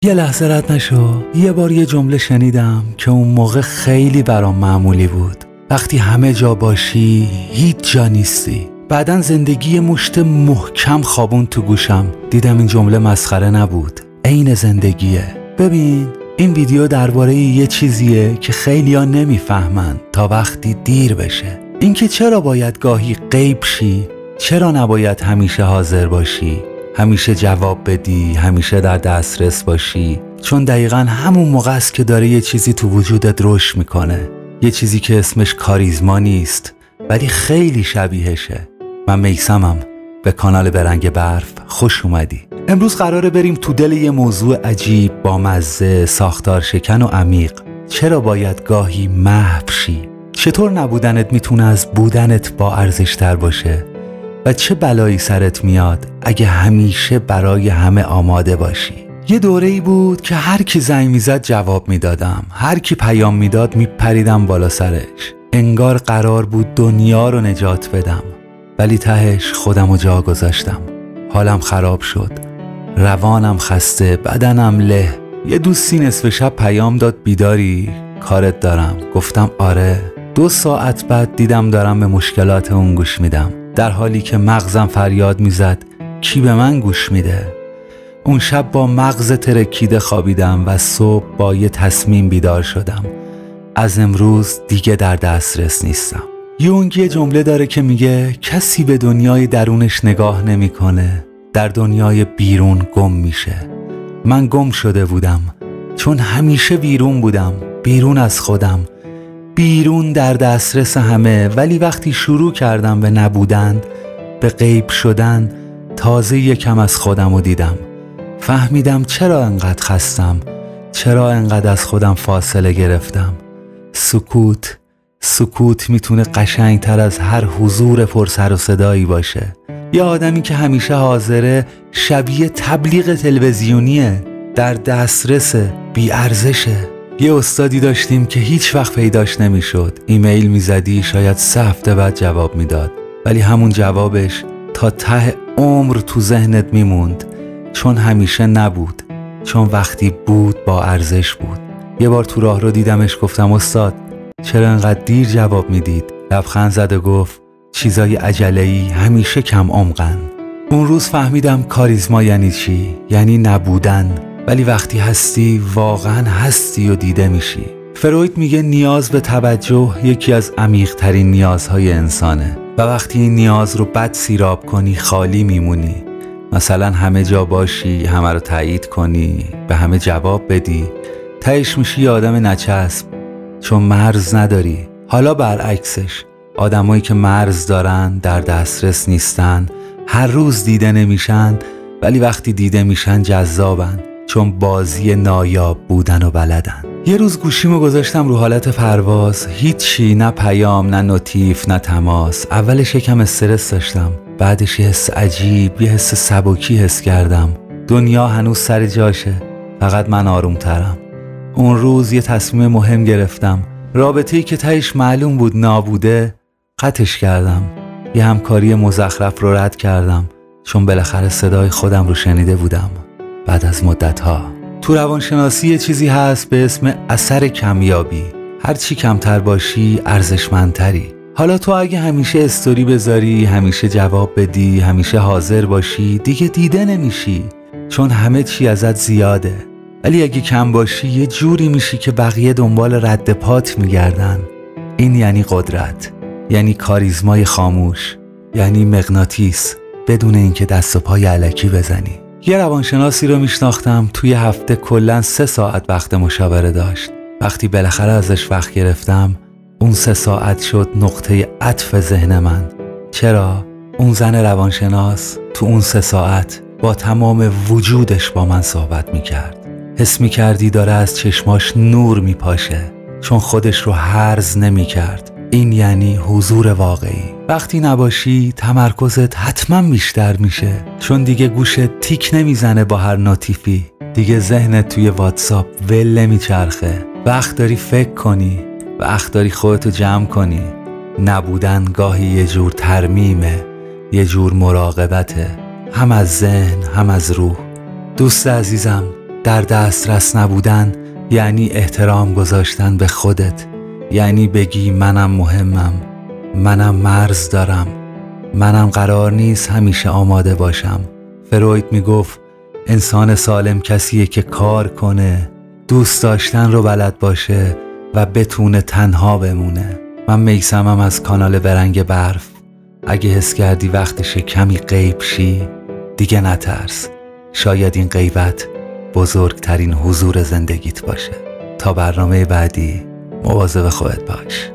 یه لحظه رد نشو. یه بار یه جمله شنیدم که اون موقع خیلی برام معمولی بود: وقتی همه جا باشی هیچ جا نیستی. بعدن زندگی مشت محکم خوابون تو گوشم. دیدم این جمله مسخره نبود، عین زندگیه. ببین، این ویدیو درباره یه چیزیه که خیلیا نمیفهمن تا وقتی دیر بشه. اینکه چرا باید گاهی غیب شی، چرا نباید همیشه حاضر باشی، همیشه جواب بدی، همیشه در دسترس باشی. چون دقیقاً همون موقع است که داره یه چیزی تو وجودت رشد میکنه. یه چیزی که اسمش کاریزما نیست ولی خیلی شبیهشه. من میثمم، به کانال برنگ برف خوش اومدی. امروز قراره بریم تو دل یه موضوع عجیب، با مزه، ساختار شکن و عمیق. چرا باید گاهی محو شی؟ چطور نبودنت میتونه از بودنت با ارزش‌تر باشه؟ و چه بلایی سرت میاد اگه همیشه برای همه آماده باشی؟ یه دوره‌ای بود که هر کی زنگ میزد جواب میدادم، هر کی پیام میداد میپریدم بالا سرش. انگار قرار بود دنیا رو نجات بدم، ولی تهش خودمو جا گذاشتم. حالم خراب شد، روانم خسته، بدنم له. یه دوستی نصف شب پیام داد: بیداری؟ کارت دارم. گفتم آره. 2 ساعت بعد دیدم دارم به مشکلات اون گوش میدم، در حالی که مغزم فریاد میزد کی به من گوش میده؟ اون شب با مغز ترکیده خوابیدم و صبح با یه تصمیم بیدار شدم: از امروز دیگه در دسترس نیستم. یونگ یه جمله داره که میگه کسی به دنیای درونش نگاه نمیکنه، در دنیای بیرون گم میشه. من گم شده بودم، چون همیشه بیرون بودم، بیرون از خودم، بیرون در دسترس همه. ولی وقتی شروع کردم به نبودن، به غیب شدن، تازه یکم از خودم رو دیدم. فهمیدم چرا انقدر خستم، چرا انقدر از خودم فاصله گرفتم. سکوت میتونه قشنگتر از هر حضور پر سر و صدایی باشه. یه آدمی که همیشه حاضره شبیه تبلیغ تلویزیونیه، در دسترس، بی ارزشه. یه استادی داشتیم که هیچ وقت پیداش نمیشد. ایمیل میزدی شاید 3 هفته بعد جواب میداد، ولی همون جوابش تا ته عمر تو ذهنت میموند، چون همیشه نبود، چون وقتی بود با ارزش بود. یه بار تو راه رو دیدمش، گفتم استاد چرا انقدر دیر جواب میدید؟ لبخند زد و گفت چیزای عجله‌ای همیشه کم عمقن. اون روز فهمیدم کاریزما یعنی چی، یعنی نبودن، ولی وقتی هستی واقعا هستی و دیده میشی. فروید میگه نیاز به توجه یکی از عمیق‌ترین نیازهای انسانه و وقتی این نیاز رو بد سیراب کنی خالی میمونی. مثلا همه جا باشی، همه رو تایید کنی، به همه جواب بدی، تهش میشی یه آدم نچسب، چون مرز نداری. حالا برعکسش، آدمایی که مرز دارن، در دسترس نیستن، هر روز دیده نمیشن، ولی وقتی دیده میشن جذابن، چون بازی نایاب بودن و بلدن. یه روز گوشیمو گذاشتم رو حالت پرواز، هیچی، نه پیام، نه نوتیف، نه تماس. اولش یکم استرس داشتم، بعدش یه حس عجیب، یه حس سبکی حس کردم. دنیا هنوز سر جاشه، فقط من آرومترم. اون روز یه تصمیم مهم گرفتم. رابطه‌ای که تهش معلوم بود نابوده، قطعش کردم. یه همکاری مزخرف رو رد کردم، چون بالاخره صدای خودم رو شنیده بودم بعد از مدت‌ها. تو روانشناسی یه چیزی هست به اسم اثر کمیابی. هرچی کمتر باشی ارزشمندتری. حالا تو اگه همیشه استوری بذاری، همیشه جواب بدی، همیشه حاضر باشی، دیگه دیده نمیشی، چون همه چی ازت زیاده. ولی اگه کم باشی یه جوری میشی که بقیه دنبال رد پات میگردن. این یعنی قدرت، یعنی کاریزمای خاموش، یعنی مغناطیس، بدون اینکه دست و پای الکی بزنی. یه روانشناسی رو میشناختم، توی هفته کلاً 3 ساعت وقت مشاوره داشت. وقتی بالاخره ازش وقت گرفتم، اون 3 ساعت شد نقطه عطف ذهن من. چرا؟ اون زن روانشناس تو اون 3 ساعت با تمام وجودش با من صحبت میکرد. حس میکردی داره از چشماش نور میپاشه، چون خودش رو هرز نمیکرد. این یعنی حضور واقعی. وقتی نباشی تمرکزت حتما بیشتر میشه، چون دیگه گوشت تیک نمیزنه با هر نوتیفی، دیگه ذهنت توی واتساپ ول نمیچرخه. وقت داری فکر کنی، وقت داری خودتو جمع کنی. نبودن گاهی یه جور ترمیمه، یه جور مراقبته، هم از ذهن هم از روح. دوست عزیزم، در دسترس نبودن یعنی احترام گذاشتن به خودت، یعنی بگی منم مهمم، منم مرز دارم، منم قرار نیست همیشه آماده باشم. فروید میگفت انسان سالم کسیه که کار کنه، دوست داشتن رو بلد باشه و بتونه تنها بمونه. من میثمم از کانال برنگ برف. اگه حس کردی وقتشه کمی غیب شی، دیگه نترس، شاید این غیبت بزرگترین حضور زندگیت باشه. تا برنامه بعدی مواظب خودت باش.